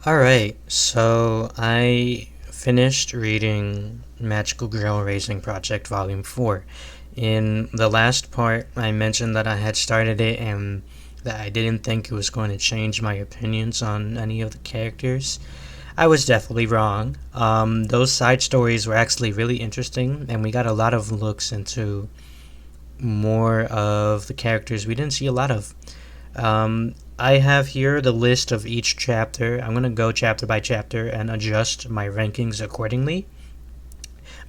Alright, so I finished reading Magical Girl Racing Project Volume 4. In the last part, I mentioned that I had started it and that I didn't think it was going to change my opinions on any of the characters. I was definitely wrong. Those side stories were actually really interesting, and we got a lot of looks into more of the characters we didn't see a lot of. I have here the list of each chapter. I'm going to go chapter by chapter and adjust my rankings accordingly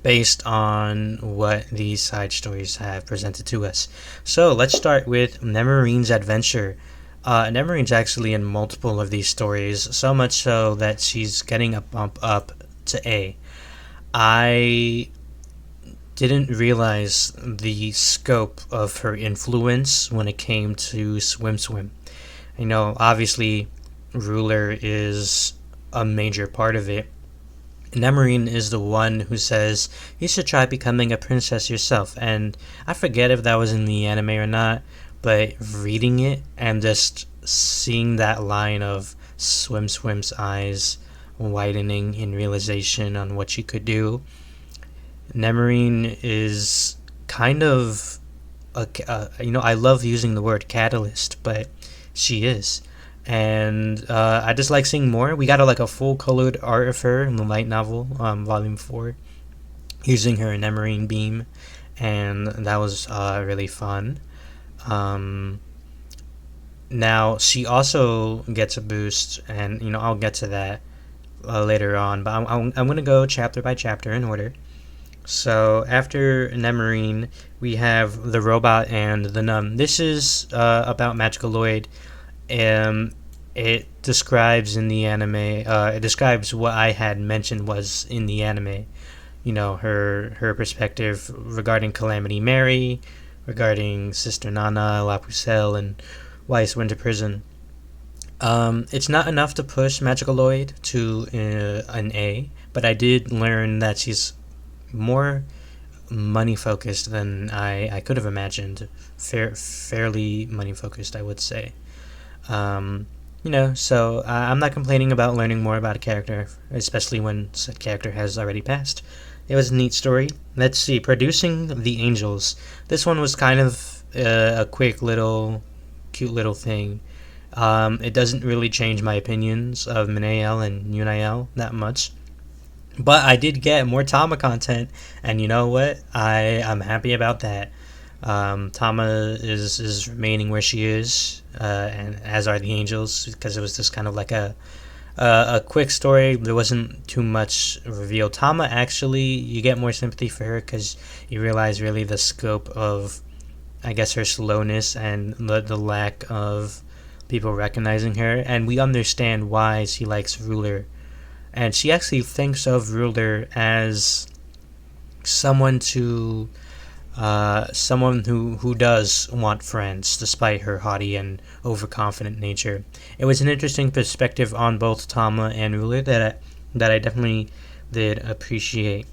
based on what these side stories have presented to us. So let's start with Nemarine's adventure. Nemarine's actually in multiple of these stories, so much so that she's getting a bump up to A. I didn't realize the scope of her influence when it came to Swim Swim. Obviously, Ruler is a major part of it. Nemarine is the one who says you should try becoming a princess yourself, and I forget if that was in the anime or not, but reading it and just seeing that line of Swim Swim's eyes widening in realization on what she could do, Nemarine is kind of I love using the word catalyst, but she is. And I just like seeing more. We got a full colored art of her in the light novel, volume 4, using her Nemarine beam, and that was really fun. Um, Now she also gets a boost, and I'll get to that later on. But I'm gonna go chapter by chapter in order. So after Nemarine, we have the robot and the nun. This is about Magicaloid. It describes in the anime. It describes what I had mentioned was in the anime. Her perspective regarding Calamity Mary, regarding Sister Nana, La Pucelle, and why she went to prison. It's not enough to push Magicaloid to an A, but I did learn that she's more money focused than I could have imagined. Fairly money focused, I would say. So I'm not complaining about learning more about a character, especially when said character has already passed. It was a neat story. Let's see, producing the Angels. This one was kind of a quick little, cute little thing. It doesn't really change my opinions of Minael and Yunael that much. But I did get more Tama content, and you know what? I'm happy about that. Tama is remaining where she is, and as are the Angels, because it was just kind of like a quick story. There wasn't too much reveal. Tama, actually, you get more sympathy for her because you realize really the scope of, I guess, her slowness and the lack of people recognizing her, and we understand why she likes Ruler. And she actually thinks of Ruler as someone to someone who does want friends despite her haughty and overconfident nature. It was an interesting perspective on both Tama and Ruler that I definitely did appreciate.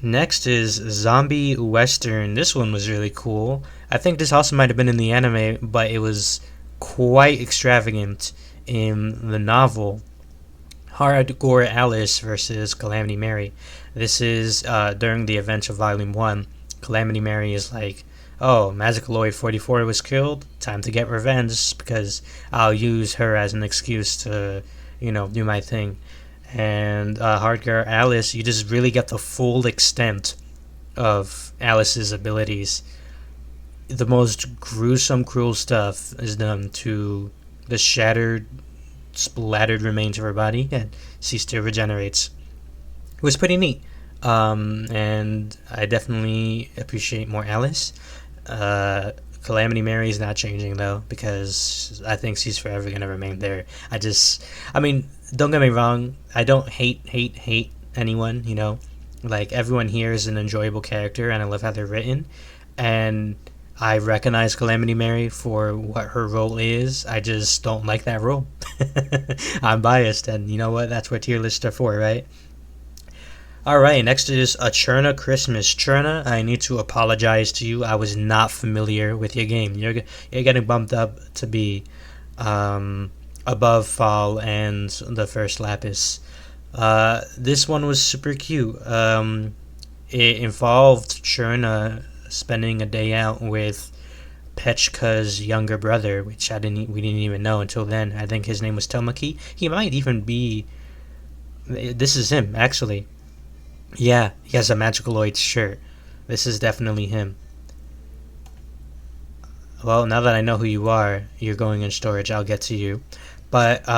Next is Zombie Western. This one was really cool. I think this also might have been in the anime, but it was quite extravagant in the novel. Hardcore Alice versus Calamity Mary. This is during the events of Volume 1. Calamity Mary is like, oh, Magicaloid 44 was killed, time to get revenge because I'll use her as an excuse to, do my thing. And Hardcore Alice, you just really get the full extent of Alice's abilities. The most gruesome, cruel stuff is done to the shattered, splattered remains of her body, and she still regenerates. It was pretty neat. And I definitely appreciate more Alice. Calamity Mary is not changing though, because I think she's forever gonna remain there. Don't get me wrong. I don't hate anyone. Like everyone here is an enjoyable character, and I love how they're written. And I recognize Calamity Mary for what her role is. I just don't like that role. I'm biased, and you know what? That's what tier lists are for, right? Alright, next is A Cherna Christmas. Cherna, I need to apologize to you. I was not familiar with your game. You're getting bumped up to be a above Fall and the first Lapis. This one was super cute. It involved Cherna spending a day out with Petchka's younger brother, which we didn't even know until then. I think his name was Tomoki. He might even be. This is him, actually. Yeah, he has a Magicaloid shirt. This is definitely him. Well, now that I know who you are, you're going in storage. I'll get to you. But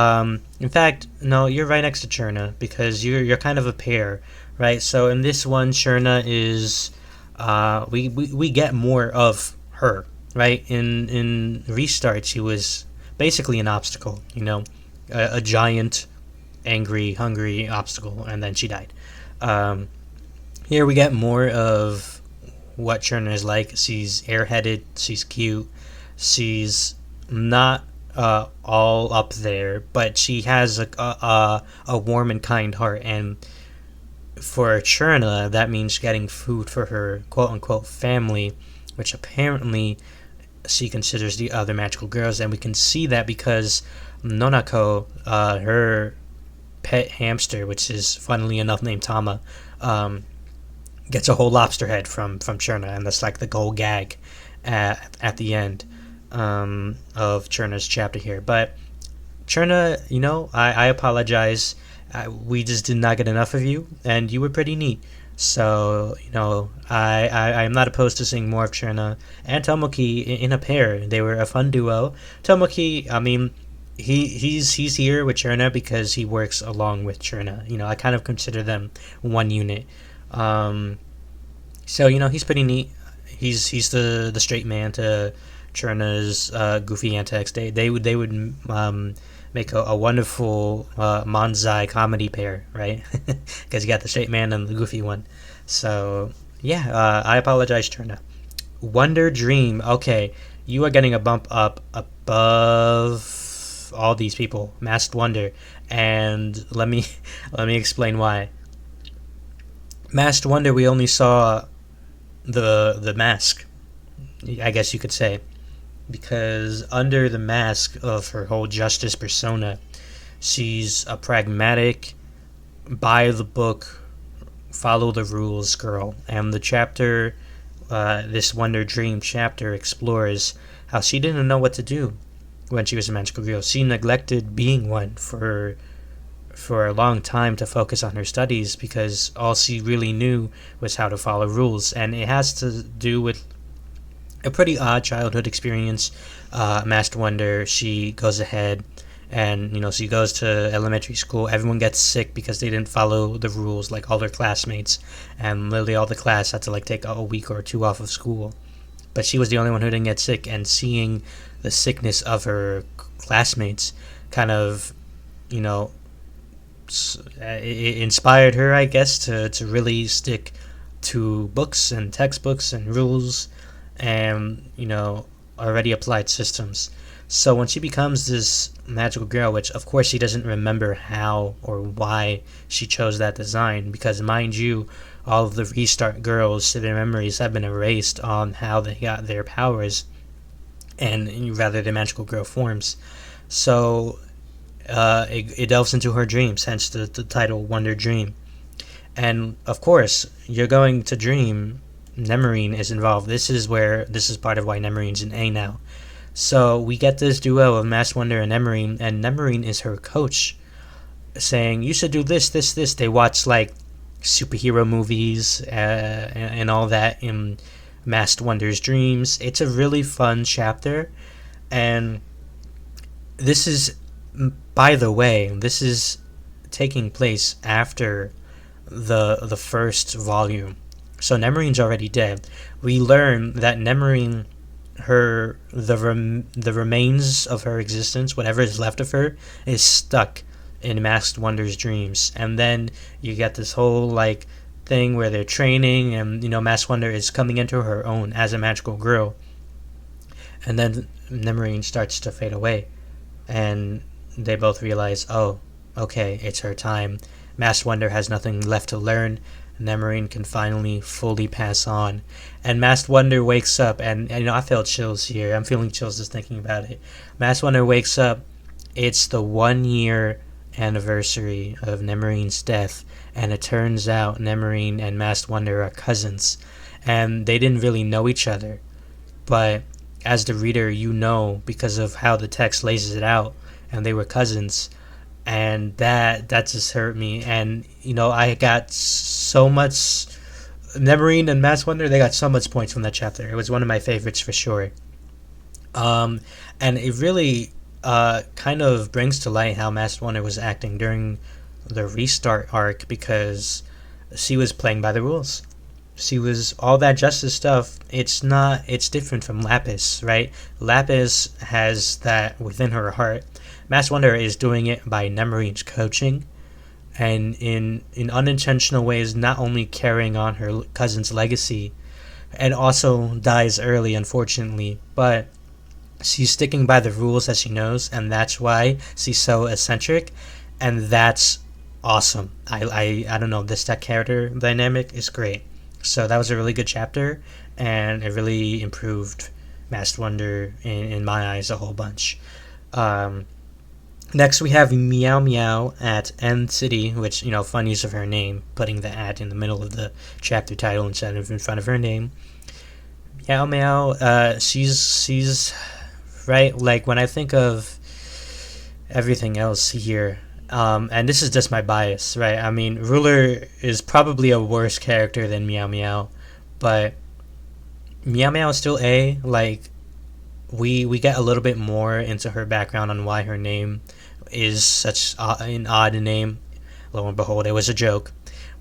in fact, no, you're right next to Cherna because you're kind of a pair, right? So in this one, Cherna is we get more of her, right? In Restart, she was basically an obstacle, a giant, angry, hungry obstacle, and then she died. Um, Here we get more of what Cherna is like. She's airheaded, she's cute, she's not all up there, but she has a warm and kind heart. And for Cherna, that means getting food for her quote unquote family, which apparently she considers the other magical girls. And we can see that because Nonako, her pet hamster, which is funnily enough named Tama, gets a whole lobster head from Cherna, and that's like the gold gag at the end of Cherna's chapter here. But Cherna, I apologize. We just did not get enough of you, and you were pretty neat. So, I'm not opposed to seeing more of Cherna and Tomoki in a pair. They were a fun duo. Tomoki, I mean, he's here with Cherna because he works along with Cherna. I kind of consider them one unit. So he's pretty neat. He's the straight man to Cherna's goofy antics. They would make a wonderful manzai comedy pair, right? Because you got the straight man and the goofy one. So yeah, I apologize, Cherna. Wonder Dream. Okay, you are getting a bump up above all these people. Masked Wonder, and let me explain why. Masked Wonder, we only saw the mask, I guess you could say, because under the mask of her whole justice persona, she's a pragmatic, by the book, follow the rules girl. And the chapter, this Wonder Dream chapter, explores how she didn't know what to do when she was a magical girl. She neglected being one for a long time to focus on her studies because all she really knew was how to follow rules. And it has to do with a pretty odd childhood experience. Masked Wonder, she goes ahead and she goes to elementary school. Everyone gets sick because they didn't follow the rules, like all their classmates, and literally all the class had to take a week or two off of school. But she was the only one who didn't get sick, and seeing the sickness of her classmates kind of it inspired her, I guess, to really stick to books and textbooks and rules and already applied systems. So when she becomes this magical girl, which of course she doesn't remember how or why she chose that design, because mind you, all of the Restart girls, their memories have been erased on how they got their powers and rather their magical girl forms. So it delves into her dreams, hence the title Wonder Dream. And of course, you're going to dream. Nemorine is involved. This is part of why Nemorine's an A now. So we get this duo of Masked Wonder and Nemorine is her coach, saying you should do this, this, this. They watch superhero movies and all that in Masked Wonder's dreams. It's a really fun chapter, and this is, by the way, this is taking place after the first volume. So Nemorine's already dead. We learn that Nemorine, the remains of her existence, whatever is left of her, is stuck in Masked Wonder's dreams. And then you get this whole thing where they're training, and Masked Wonder is coming into her own as a magical girl. And then Nemorine starts to fade away, and they both realize, oh, okay, it's her time. Masked Wonder has nothing left to learn. Nemorine can finally fully pass on. And Masked Wonder wakes up, and I felt chills here. I'm feeling chills just thinking about it. Masked Wonder wakes up, it's the 1 year anniversary of Nemarine's death, and it turns out Nemarine and Masked Wonder are cousins, and they didn't really know each other, but as the reader, you know because of how the text lays it out, and they were cousins, and that just hurt me. And I got so much. Nemarine and Masked Wonder, they got so much points from that chapter. It was one of my favorites for sure. Um, and it really kind of brings to light how Masked Wonder was acting during the restart arc, because she was playing by the rules. She was all that justice stuff. It's different from Lapis, right? Lapis has that within her heart. Masked Wonder is doing it by Nemarine's coaching, and in unintentional ways, not only carrying on her cousin's legacy, and also dies early, unfortunately, but she's sticking by the rules that she knows, and that's why she's so eccentric, and that's awesome. I don't know, this that character dynamic is great. So that was a really good chapter, and it really improved Masked Wonder in my eyes a whole bunch. Um, Next, we have Meow Meow at End City, which, fun use of her name, putting the at in the middle of the chapter title instead of in front of her name. Meow Meow, she's right. Like, when I think of everything else here, and this is just my bias, right? I mean, Ruler is probably a worse character than Meow Meow, but Meow Meow is still A. Like, we get a little bit more into her background on why her name is such an odd name. Lo and behold, it was a joke.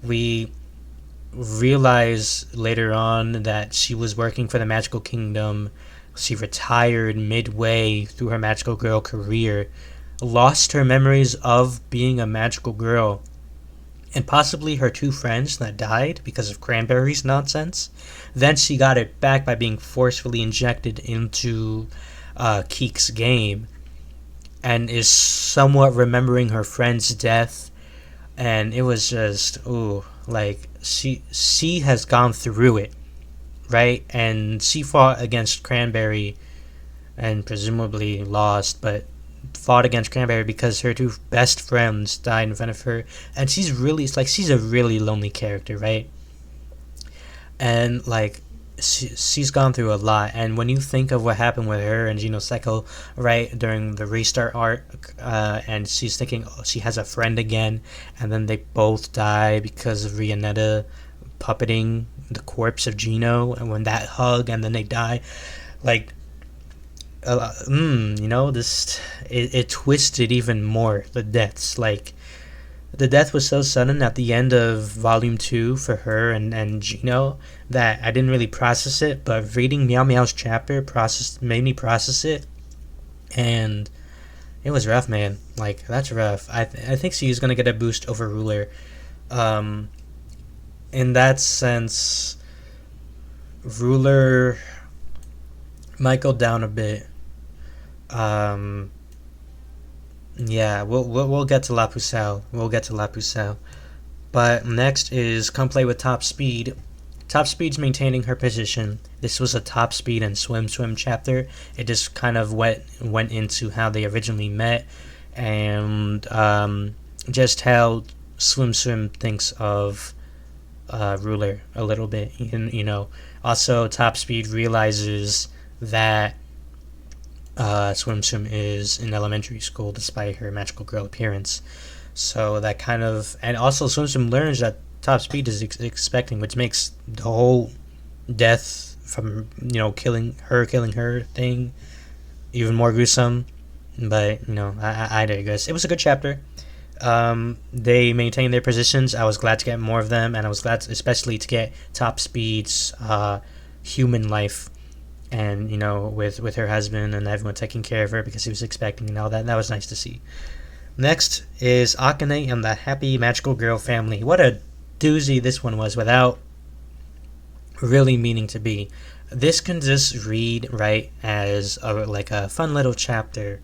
We realize later on that she was working for the Magical Kingdom. She retired midway through her magical girl career, lost her memories of being a magical girl, and possibly her two friends that died because of Cranberry's nonsense. Then she got it back by being forcefully injected into Keek's game, and is somewhat remembering her friend's death. And it was just, ooh, like, she has gone through it, right? And she fought against Cranberry and presumably lost, but fought against Cranberry because her two best friends died in front of her, and she's a really lonely character, right? And like, she's gone through a lot, and when you think of what happened with her and Cycle, right, during the restart arc, and she's thinking, oh, she has a friend again, and then they both die because of Rionetta puppeting the corpse of Gino, and when that hug, and then they die, like, this it twisted even more the deaths. Like, the death was so sudden at the end of Volume 2 for her and Gino that I didn't really process it, but reading Meow Meow's chapter made me process it, and it was rough, man. Like, that's rough. I think she's going to get a boost over Ruler. In that sense, Ruler might go down a bit. Yeah, we'll get to La Pucelle. But next is Come Play with Top Speed. Top Speed's maintaining her position. This was a Top Speed and Swim chapter. It just kind of went into how they originally met, and just how Swim thinks of Ruler a little bit. Also, Top Speed realizes that Swim is in elementary school despite her magical girl appearance. So that kind of, and also Swim learns that Top Speed is expecting, which makes the whole death from killing her thing even more gruesome. But I digress. It was a good chapter. They maintained their positions. I was glad to get more of them, and I was glad especially to get Top Speed's human life, and with her husband and everyone taking care of her because he was expecting and all that. That was nice to see. Next is Akane and the Happy Magical Girl Family. What a doozy this one was, without really meaning to be. This can just read right as a fun little chapter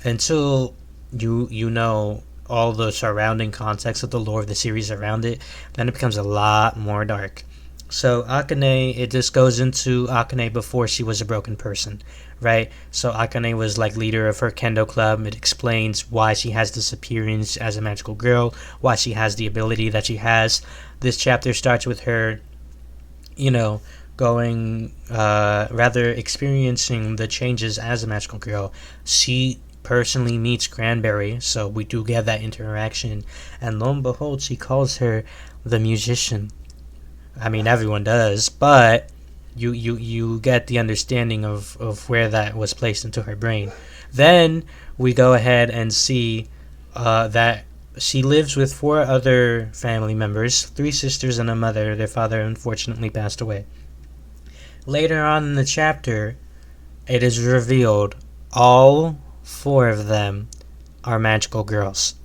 until you know all the surrounding context of the lore of the series around it. Then it becomes a lot more dark. So Akane, it just goes into Akane before she was a broken person, right? So Akane was like leader of her kendo club. It explains why she has this appearance as a magical girl, why she has the ability that she has. This chapter starts with her, you know, going, rather experiencing the changes as a magical girl. She personally meets Cranberry, so we do get that interaction. And lo and behold, she calls her the musician. I mean, everyone does, but you get the understanding of where that was placed into her brain. Then we go ahead and see that she lives with four other family members, three sisters and a mother. Their father unfortunately passed away. Later on in the chapter, it is revealed all four of them are magical girls,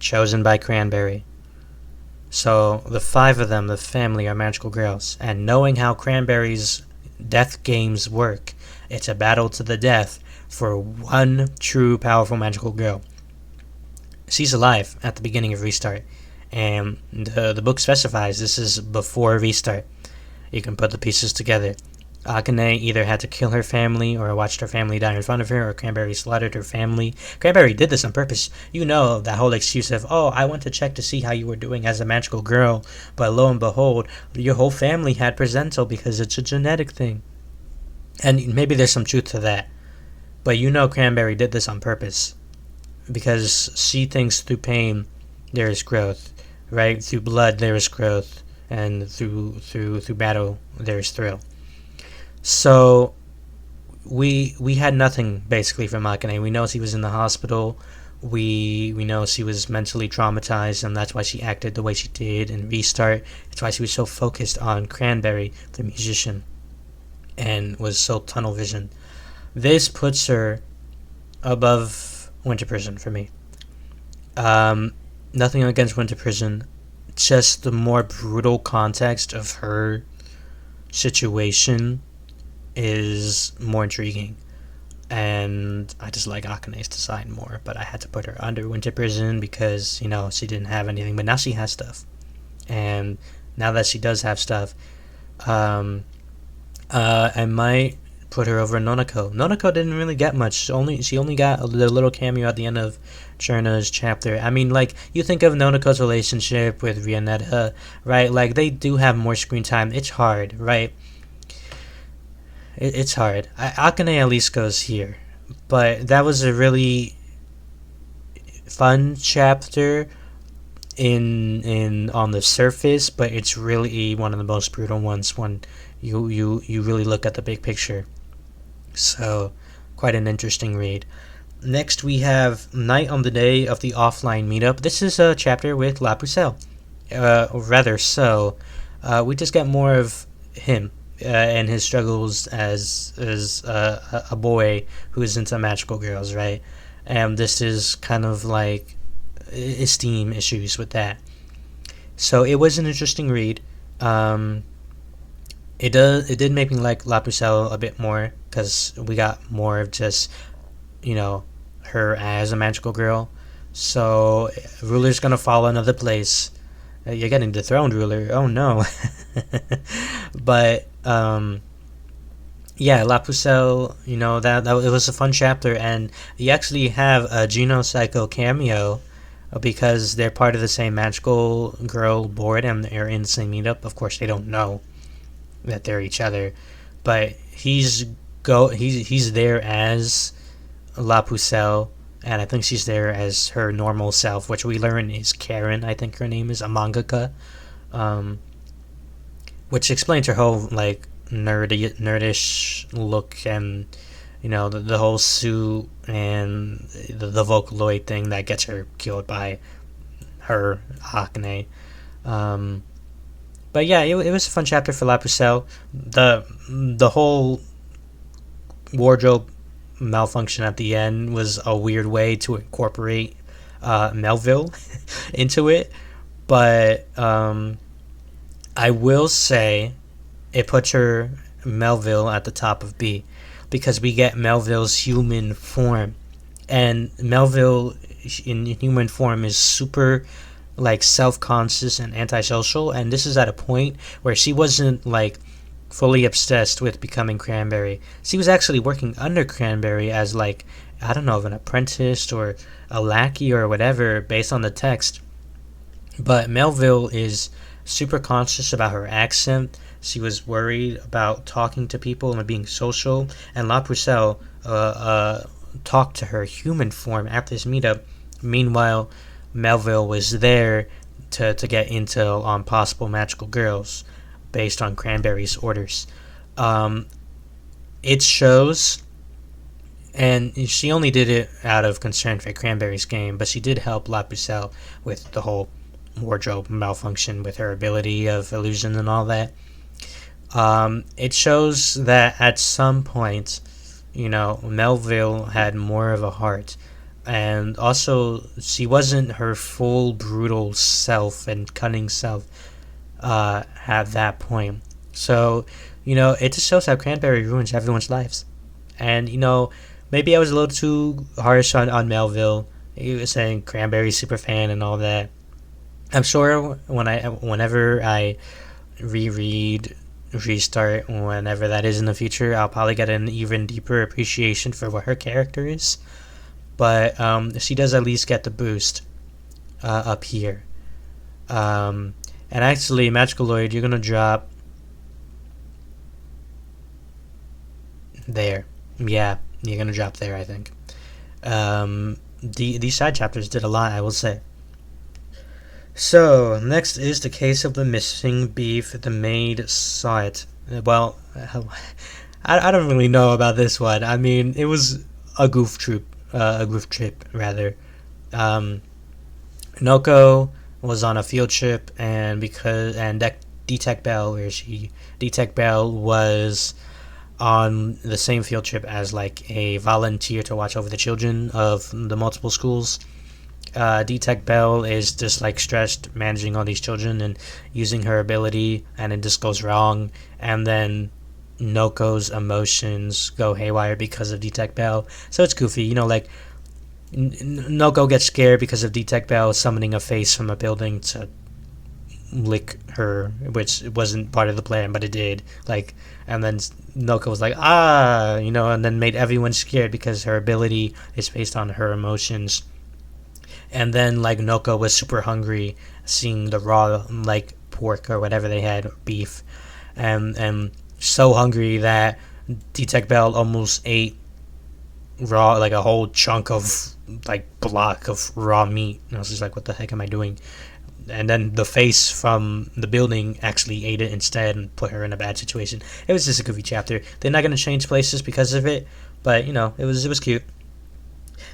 chosen by Cranberry. So the five of them, the family, are magical girls. And knowing how Cranberry's death games work, it's a battle to the death for one true powerful magical girl. She's alive at the beginning of Restart. And the book specifies this is before Restart. You can put the pieces together. Akane either had to kill her family or watched her family die in front of her, or Cranberry slaughtered her family. Cranberry did this on purpose. You know, that whole excuse of, oh, I went to check to see how you were doing as a magical girl, but lo and behold, your whole family had presentile because it's a genetic thing. And maybe there's some truth to that. But you know Cranberry did this on purpose. Because she thinks through pain there is growth, right? Through blood there is growth, and through battle there is thrill. So we had nothing basically from Akane. We know she was in the hospital. We know she was mentally traumatized, and that's why she acted the way she did in Restart. That's why she was so focused on Cranberry, the musician, and was so tunnel vision. This puts her above Winter Prison for me. Nothing against Winter Prison, just the more brutal context of her situation is more intriguing. And I just like Akane's design more, but I had to put her under Winter Prison because, you know, she didn't have anything, but now she has stuff. And now that she does have stuff, I might put her over Nonoko. Nonoko didn't really get much. She only got the little cameo at the end of Cherna's chapter. I mean, like, you think of Nonoko's relationship with Rionetta, right? Like, they do have more screen time. It's hard, right? It's hard. Akane at least goes here. But that was a really fun chapter in on the surface, but it's really one of the most brutal ones when you really look at the big picture. So, quite an interesting read. Next, we have Night on the Day of the Offline Meetup. This is a chapter with La Pucelle. We just get more of him and his struggles as a boy who is into magical girls, right? And this is kind of like esteem issues with that. So it was an interesting read. It did make me like La Pucelle a bit more because we got more of just, you know, her as a magical girl. So Ruler's gonna fall another place. You're getting dethroned, Ruler. Oh no. But yeah, La Pucelle, you know, that it was a fun chapter, and you actually have a Geno Psycho cameo because they're part of the same magical girl board and they're in the same meetup. Of course, they don't know that they're each other, but he's there as La Pucelle, and I think she's there as her normal self, which we learn is Karen. I think her name is, a mangaka, which explains her whole like nerdish look, and you know the whole suit and the Vocaloid thing that gets her killed by her Akane. But yeah, it was a fun chapter for La Pucelle. The whole wardrobe malfunction at the end was a weird way to incorporate Melville into it, but I will say it puts her Melville at the top of B because we get Melville's human form, and Melville in human form is super like self-conscious and antisocial, and this is at a point where she wasn't like fully obsessed with becoming Cranberry. She was actually working under Cranberry as like, I don't know, an apprentice or a lackey or whatever based on the text. But Melville is super conscious about her accent. She was worried about talking to people and being social. And La Pucelle talked to her human form after this meetup. Meanwhile, Melville was there to get intel on possible magical girls based on Cranberry's orders. Um, it shows, and she only did it out of concern for Cranberry's game, but she did help La Pucelle with the whole wardrobe malfunction with her ability of illusion and all that. It shows that at some point, Melville had more of a heart. And also, she wasn't her full brutal self and cunning self at that point. So, it just shows how Cranberry ruins everyone's lives. And, maybe I was a little too harsh on Melville. He was saying Cranberry super fan and all that. I'm sure whenever I reread, restart, whenever that is in the future, I'll probably get an even deeper appreciation for what her character is. But she does at least get the boost up here. And actually, Magical Lloyd, you're gonna drop there. Yeah, you're gonna drop there, I think. These side chapters did a lot, I will say. So, next is the case of the missing beef. The maid saw it. Well, I don't really know about this one. I mean, it was a goof trip, rather. Um, Noko was on a field trip, and Detect Bell, Detect Bell was on the same field trip as like a volunteer to watch over the children of the multiple schools. Detect Bell is just like stressed managing all these children and using her ability, and it just goes wrong. And then Noko's emotions go haywire because of Detect Bell. So it's goofy, like Noko gets scared because of Detect Bell summoning a face from a building to lick her, which wasn't part of the plan, but it did. And then Noko was like, and then made everyone scared because her ability is based on her emotions. And then Noko was super hungry, seeing the raw pork or whatever they had, beef, and so hungry that Detect Bell almost ate raw, a whole chunk of block of raw meat. And I was just like, what the heck am I doing? And then the face from the building actually ate it instead and put her in a bad situation. It was just a goofy chapter. They're not gonna change places because of it, but it was cute.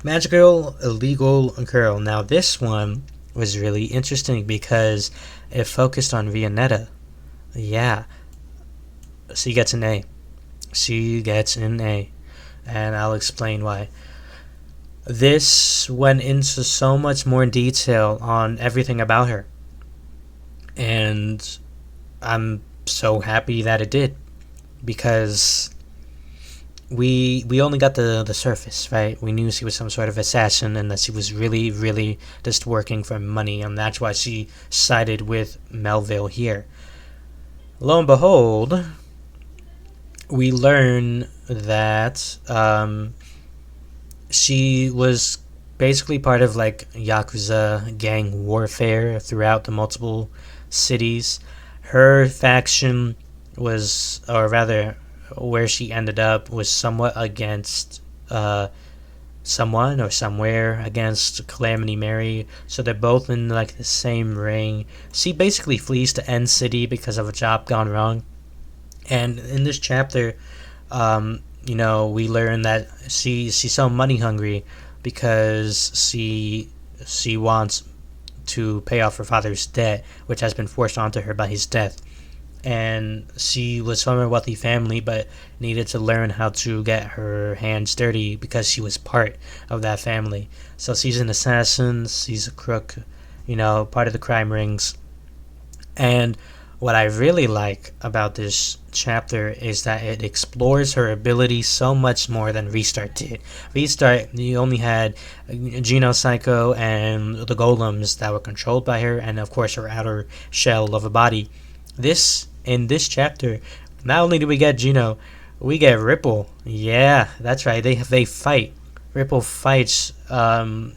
Magical Illegal Girl. Now this one was really interesting because it focused on Vianetta. Yeah. She gets an A. She gets an A. And I'll explain why. This went into so much more detail on everything about her. And I'm so happy that it did. Because we only got the surface, right? We knew she was some sort of assassin and that she was really, really just working for money, and that's why she sided with Melville here. Lo and behold, we learn that she was basically part of Yakuza gang warfare throughout the multiple cities. Her faction was, or rather, where she ended up was somewhat against someone or somewhere against Calamity Mary, so they're both in the same ring. She basically flees to End City because of a job gone wrong, and in this chapter, we learn that she's so money hungry because she wants to pay off her father's debt, which has been forced onto her by his death. And she was from a wealthy family but needed to learn how to get her hands dirty because she was part of that family. So she's an assassin, she's a crook, part of the crime rings. And What I really like about this chapter is that it explores her ability so much more than Restart did. Restart, you only had Geno Psycho and the golems that were controlled by her, and of course her outer shell of a body. In this chapter, not only do we get Geno, we get Ripple. Yeah, that's right. They fight. Ripple fights. Rian,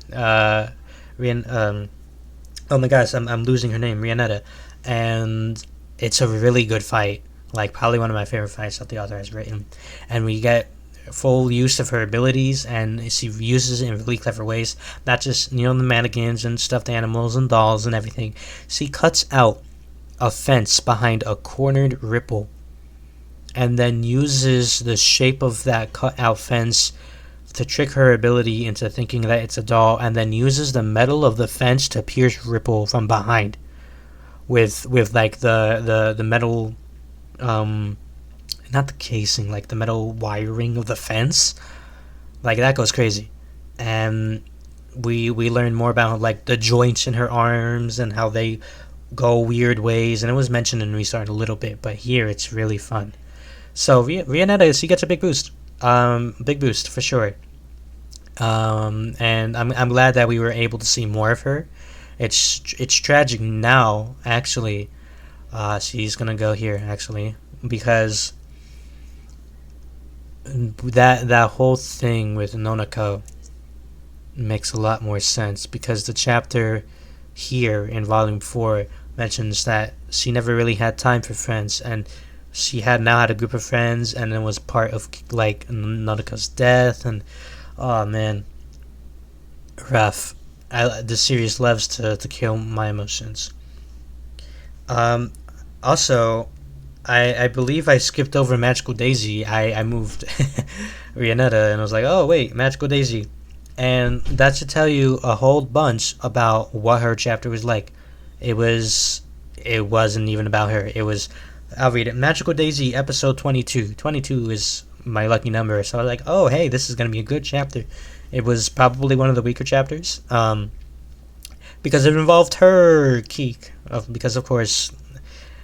oh my gosh, I'm losing her name, Rianetta, and it's a really good fight. Like probably one of my favorite fights that the author has written, and we get full use of her abilities, and she uses it in really clever ways. Not just the mannequins and stuffed animals and dolls and everything. She cuts out a fence behind a cornered Ripple, and then uses the shape of that cut out fence to trick her ability into thinking that it's a doll, and then uses the metal of the fence to pierce Ripple from behind with like the metal, um not the casing, like the metal wiring of the fence. Like that goes crazy. And we learn more about like the joints in her arms and how they go weird ways, and it was mentioned in Restart a little bit, but here it's really fun. So Rihanna, she gets a big boost for sure. And I'm glad that we were able to see more of her. It's tragic now, actually. She's gonna go here actually because that whole thing with Nonako makes a lot more sense because the chapter here in volume 4 mentions that she never really had time for friends, and she had now had a group of friends, and it was part of like Nonako's death. And oh man, rough. The series loves to kill my emotions. Um, Also, I believe I skipped over Magical Daisy. I moved Rianetta, and I was like, oh wait, Magical Daisy, and that should tell you a whole bunch about what her chapter was like. It was it wasn't even about her. It was, I'll read it. Magical Daisy episode 22. 22 is my lucky number, so I was like, oh hey, this is gonna be a good chapter. It was probably one of the weaker chapters, because it involved her, Keek. Because of course,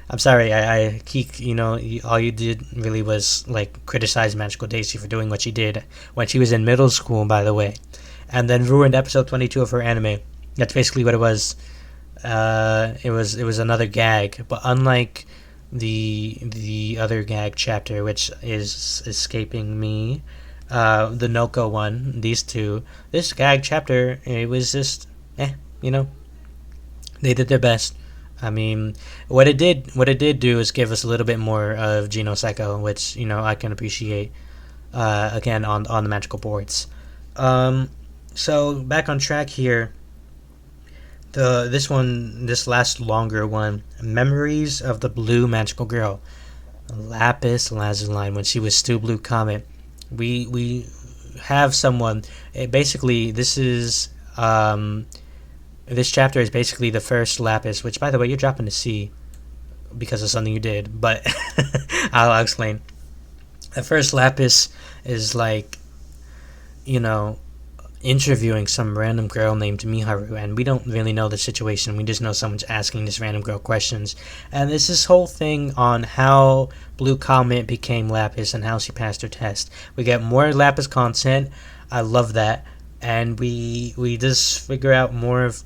I'm sorry, I Keek. All you did really was like criticize Magical Daisy for doing what she did when she was in middle school, by the way, and then ruined episode 22 of her anime. That's basically what it was. It was another gag, but unlike the other gag chapter, which is escaping me, the Noko one, these two, this gag chapter, it was just, you know, they did their best. I mean, what it did do is give us a little bit more of Geno Psycho, which I can appreciate. Again on the magical boards. Um, so back on track here. This last longer one, Memories of the Blue Magical Girl, Lapis Lazuli, when she was still Blue Comet. We have someone. Basically, this chapter is basically the first Lapis, which by the way you're dropping to C because of something you did, but I'll explain. The first Lapis is like, you know, interviewing some random girl named Miharu, and we don't really know the situation. We just know someone's asking this random girl questions, and there's this whole thing on how Blue Comet became Lapis and how she passed her test. We get more Lapis content. I love that, and we just figure out more of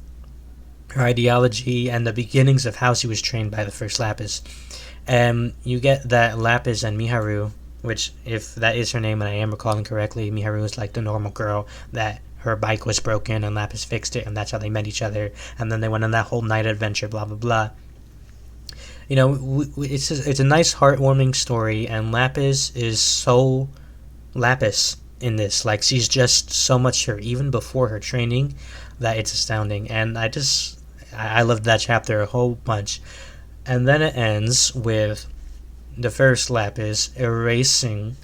her ideology and the beginnings of how she was trained by the first Lapis. And you get that Lapis and Miharu, which, if that is her name and I am recalling correctly, Miharu is like the normal girl that her bike was broken and Lapis fixed it, and that's how they met each other. And then they went on that whole night adventure, blah blah blah. It's a nice, heartwarming story, and Lapis is so Lapis in this. Like, she's just so much her, even before her training, that it's astounding. And I loved that chapter a whole bunch. And then it ends with the first Lapis erasing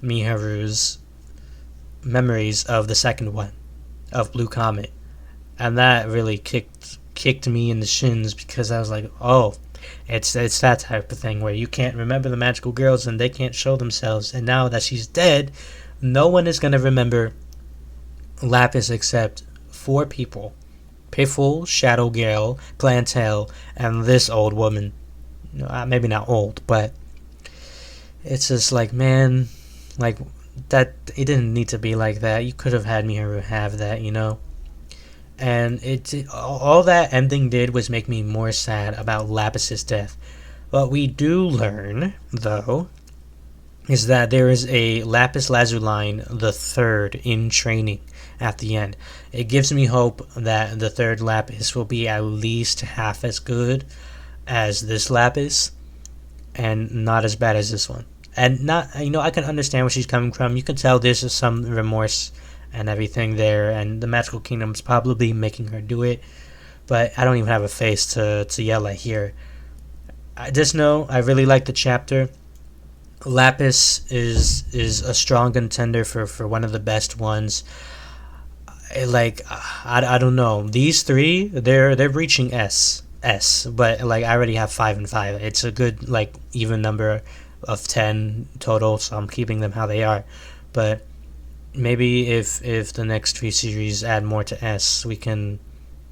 Miharu's memories of the second one, of Blue Comet, and that really kicked me in the shins because I was like, oh, it's that type of thing where you can't remember the magical girls and they can't show themselves, and now that she's dead, no one is gonna remember Lapis except four people: Piffle, Shadow Gale, Plantel, and this old woman. maybe not old, but it's just like, man, like that. It didn't need to be like that. You could have had me have that, And all that ending did was make me more sad about Lapis's death. What we do learn, though, is that there is a Lapis Lazuli the third in training at the end. It gives me hope that the third Lapis will be at least half as good as this Lapis and not as bad as this one. And not, I can understand where she's coming from. You can tell there's some remorse and everything there, and the Magical Kingdom's probably making her do it. But I don't even have a face to yell at here. I just know I really like the chapter. Lapis is a strong contender for one of the best ones. I don't know, these three, they're reaching S, but like I already have 5 and 5. It's a good like even number of 10 total, so I'm keeping them how they are. But maybe if the next 3 series add more to S, we can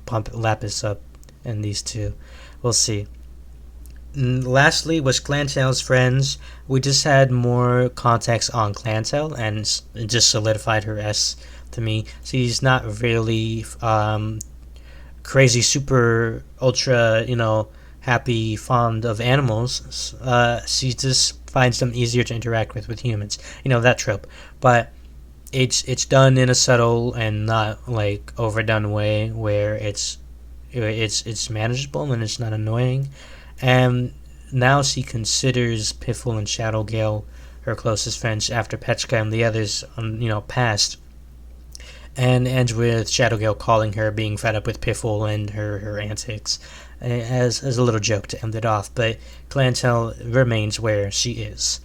pump Lapis up in these two. We'll see. Lastly was Clantail's friends. We just had more context on Clantail, and it just solidified her S to me. She's not really crazy, super, ultra, happy, fond of animals. She just finds them easier to interact with humans. That trope. But it's done in a subtle and not like overdone way where it's manageable and it's not annoying. And now she considers Piffle and Shadowgale her closest friends after Petchka and the others, passed. And ends with Shadowgale calling her being fed up with Piffle and her antics as a little joke to end it off. But Clantail remains where she is.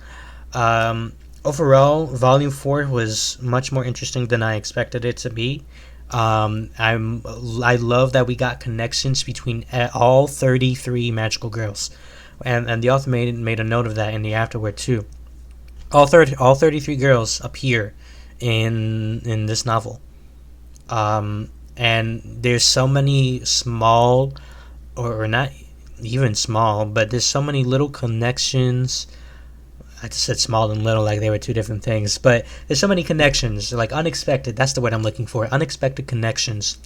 Overall, Volume 4 was much more interesting than I expected it to be. I love that we got connections between all 33 magical girls, and the author made a note of that in the afterword too. All 33 girls appear in this novel, and there's so many small, or not even small, but there's so many little connections. I just said small and little like they were two different things, but there's so many connections, like unexpected. That's the word I'm looking for. Unexpected connections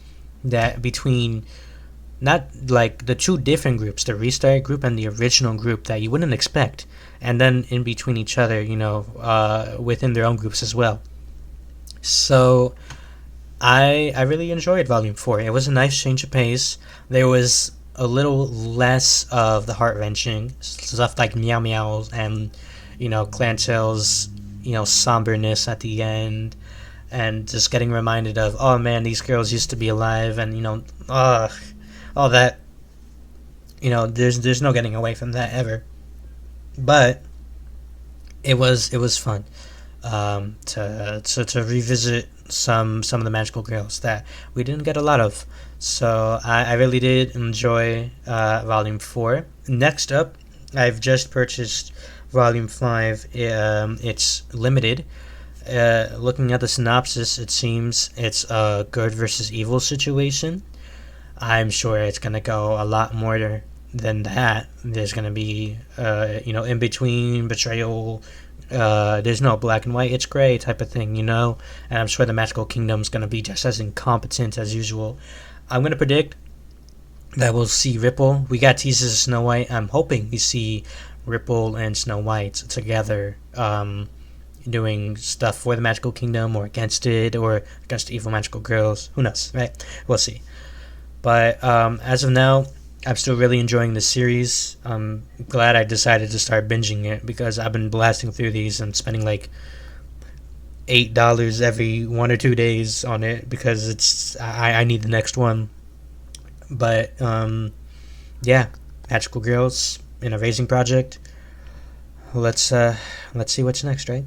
that between not like the two different groups, the restart group and the original group, that you wouldn't expect, and then in between each other, within their own groups as well. So I really enjoyed Volume 4. It was a nice change of pace. There was a little less of the heart wrenching stuff like meow meows and Clantail's, somberness at the end, and just getting reminded of, oh man, these girls used to be alive, and all that. There's no getting away from that ever. But it was fun to revisit some of the magical girls that we didn't get a lot of. So I really did enjoy Volume 4. Next up, I've just purchased Volume 5. It's limited. Looking at the synopsis, it seems it's a good versus evil situation. I'm sure it's going to go a lot more than that. There's going to be, in between, betrayal. There's no black and white, it's gray type of thing, And I'm sure the Magical Kingdom's going to be just as incompetent as usual. I'm going to predict that we'll see Ripple. We got teases of Snow White. I'm hoping we see Ripple and Snow White together, doing stuff for the Magical Kingdom or against it, or against the evil magical girls. Who knows, right? We'll see. But as of now, I'm still really enjoying this series. I'm glad I decided to start binging it, because I've been blasting through these and spending like $8 every 1 or 2 days on it, because I need the next one. But yeah, Magical Girls in a Raising Project. Let's see what's next, right?